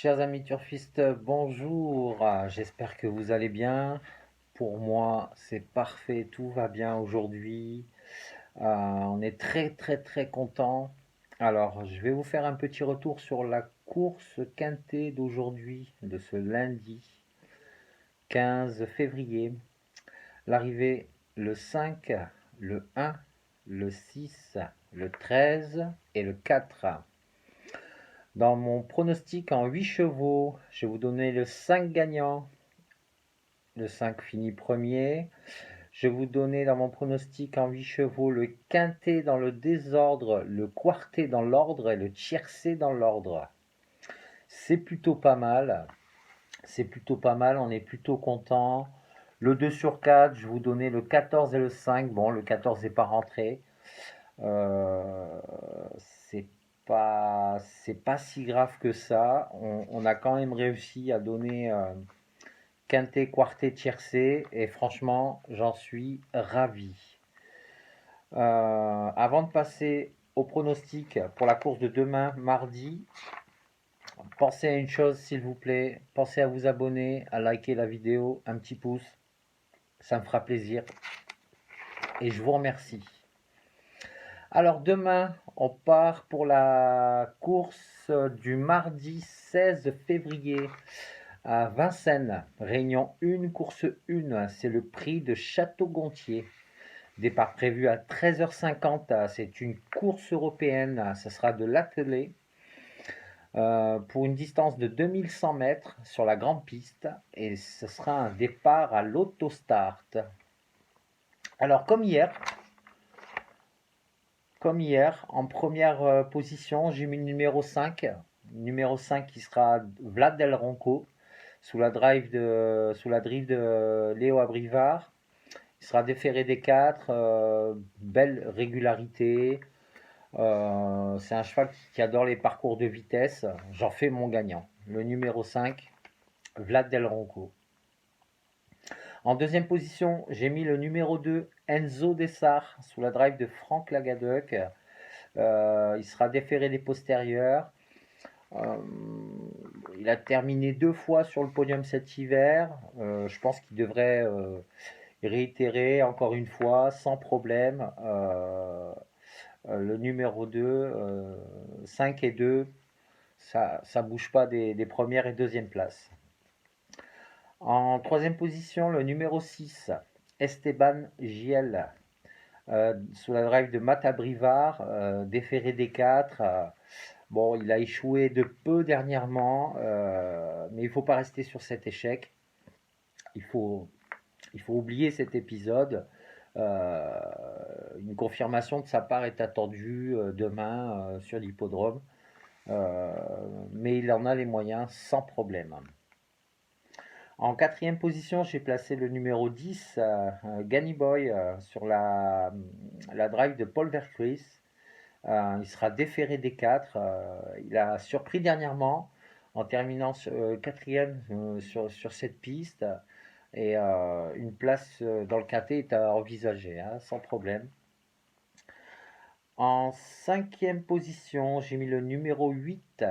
Chers amis turfistes, bonjour. J'espère que vous allez bien. Pour moi, c'est parfait, tout va bien aujourd'hui. On est très content. Alors, je vais vous faire un petit retour sur la course quintée d'aujourd'hui, de ce lundi 15 février. L'arrivée le 5, le 1, le 6, le 13 et le 4. Dans mon pronostic en 8 chevaux, je vais vous donner le 5 gagnant. Le 5 finit premier. Je vais vous donner dans mon pronostic en 8 chevaux le quintet dans le désordre, le quartet dans l'ordre et le tiercé dans l'ordre. C'est plutôt pas mal. C'est plutôt pas mal, on est plutôt content. Le 2 sur 4, je vais vous donner le 14 et le 5. Bon, le 14 n'est pas rentré. Euh, c'est c'est pas si grave que ça. On a quand même réussi à donner quintet, quartet, tiercé et franchement, j'en suis ravi. Avant de passer au pronostic pour la course de demain, mardi, pensez à une chose s'il vous plaît. Pensez à vous abonner, à liker la vidéo, un petit pouce. Ça me fera plaisir et je vous remercie. Alors demain, on part pour la course du mardi 16 février à Vincennes. Réunion 1, course 1, c'est le prix de Château-Gontier. Départ prévu à 13h50, c'est une course européenne, ça sera de l'attelé pour une distance de 2100 mètres sur la grande piste et ce sera un départ à l'autostart. Alors comme hier, en première position, j'ai mis le numéro 5. Numéro 5 qui sera Vlad Del Ronco, sous la drive de Léo Abrivard. Il sera déféré des 4, belle régularité. C'est un cheval qui adore les parcours de vitesse. J'en fais mon gagnant. Le numéro 5, Vlad Del Ronco. En deuxième position, j'ai mis le numéro 2, Enzo Dessart, sous la drive de Franck Lagadec. Il sera déféré des postérieurs. Euh, il a terminé 2 fois sur le podium cet hiver. Je pense qu'il devrait réitérer encore une fois sans problème. Le numéro 2, 5 et 2, ça ne bouge pas des premières et deuxième places. En troisième position, le numéro 6, Esteban Giel, sous la drive de Matt Abrivard, déféré des 4. Bon, il a échoué de peu dernièrement, mais il ne faut pas rester sur cet échec. Il faut, il faut oublier cet épisode. Euh, une confirmation de sa part est attendue demain sur l'hippodrome, euh, mais il en a les moyens sans problème. En quatrième position, j'ai placé le numéro 10, Ganny Boy, sur la drive de Paul Vercruis. Il sera déféré des 4. Il a surpris dernièrement en terminant quatrième sur cette piste. Et une place dans le quintet est à envisager, hein, sans problème. En cinquième position, j'ai mis le numéro 8,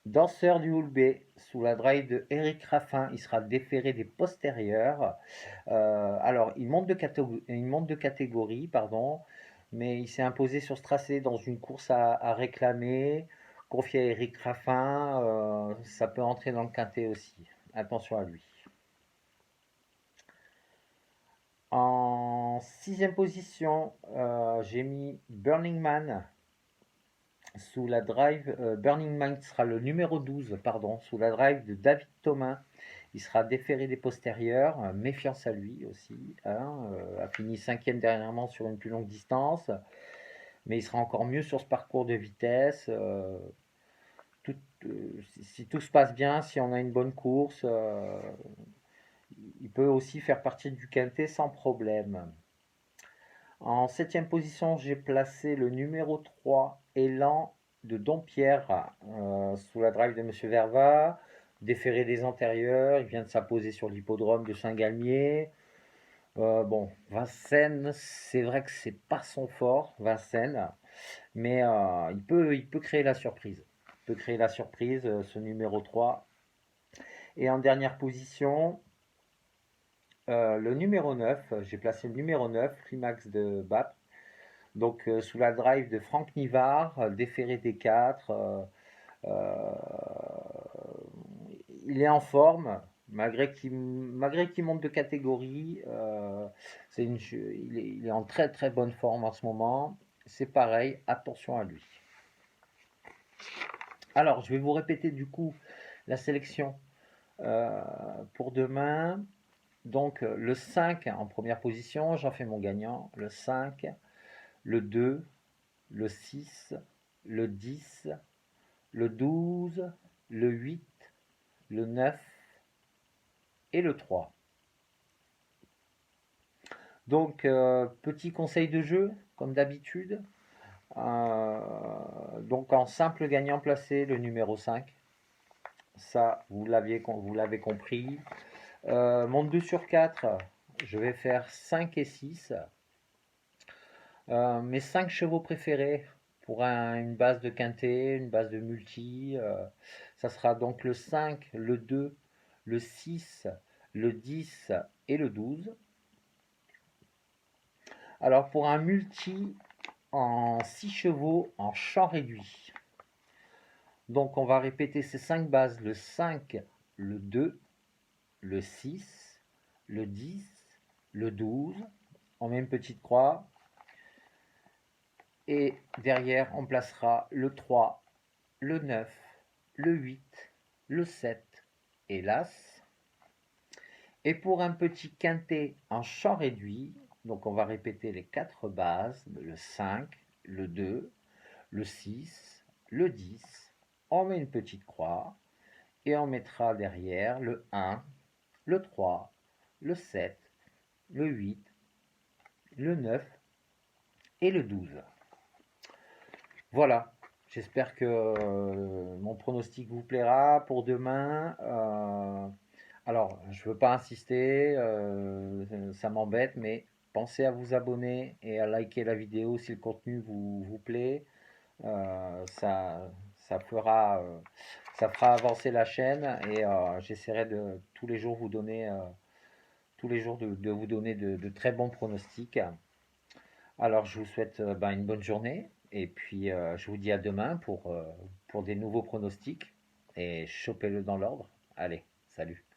Danseur du Houlbé, sous la drive de Eric Raffin. Il sera déféré des postérieurs. Alors, il monte de catégorie, pardon, mais il s'est imposé sur ce tracé dans une course à réclamer. Confié à Eric Raffin, ça peut entrer dans le quintet aussi. Attention à lui. En sixième position, j'ai mis Burning Man sous la drive. Burning Man sera le numéro 12, pardon, sous la drive de David Thomas. Il sera déféré des postérieurs. Méfiance à lui aussi. Hein, a fini cinquième dernièrement sur une plus longue distance. Mais il sera encore mieux sur ce parcours de vitesse. Tout, si tout se passe bien, si on a une bonne course, il peut aussi faire partie du quintet sans problème. En septième position, j'ai placé le numéro 3, Élan de Dompierre, sous la drive de Monsieur Verva, déféré des antérieurs. Il vient de s'imposer sur l'hippodrome de Saint-Galmier. Bon, Vincennes, c'est vrai que c'est pas son fort, Vincennes, mais il peut créer la surprise. peut créer la surprise, ce numéro 3. Et en dernière position, le numéro 9, j'ai placé le numéro 9, Climax de BAP. Donc sous la drive de Franck Nivard, déféré des 4. Il est en forme, malgré qu'il monte de catégorie. Il est en très très bonne forme en ce moment. C'est pareil, attention à lui. Alors, je vais vous répéter du coup la sélection pour demain. Donc, le 5 en première position, j'en fais mon gagnant. Le 5, le 2, le 6, le 10, le 12, le 8, le 9 et le 3. Donc, petit conseil de jeu, comme d'habitude. Donc, en simple gagnant placé, le numéro 5. Ça, vous l'avez compris. Mon 2 sur 4, je vais faire 5 et 6. Mes 5 chevaux préférés pour une base de quintet, une base de multi, ça sera donc le 5, le 2, le 6, le 10 et le 12. Alors pour un multi en 6 chevaux en champ réduit, donc on va répéter ces 5 bases, le 5, le 2, le 6, le 10, le 12, on met une petite croix, et derrière on placera le 3, le 9, le 8, le 7 et l'As. Et pour un petit quintet en champ réduit, donc on va répéter les 4 bases, le 5, le 2, le 6, le 10, on met une petite croix et on mettra derrière le 1, le 3, le 7, le 8, le 9 et le 12. Voilà, j'espère que mon pronostic vous plaira pour demain. Alors, je ne veux pas insister, ça m'embête, mais pensez à vous abonner et à liker la vidéo si le contenu vous plaît. Ça fera avancer la chaîne et j'essaierai de tous les jours vous donner, de vous donner de très bons pronostics. Alors, je vous souhaite une bonne journée et puis je vous dis à demain pour des nouveaux pronostics et chopez-le dans l'ordre. Allez, salut.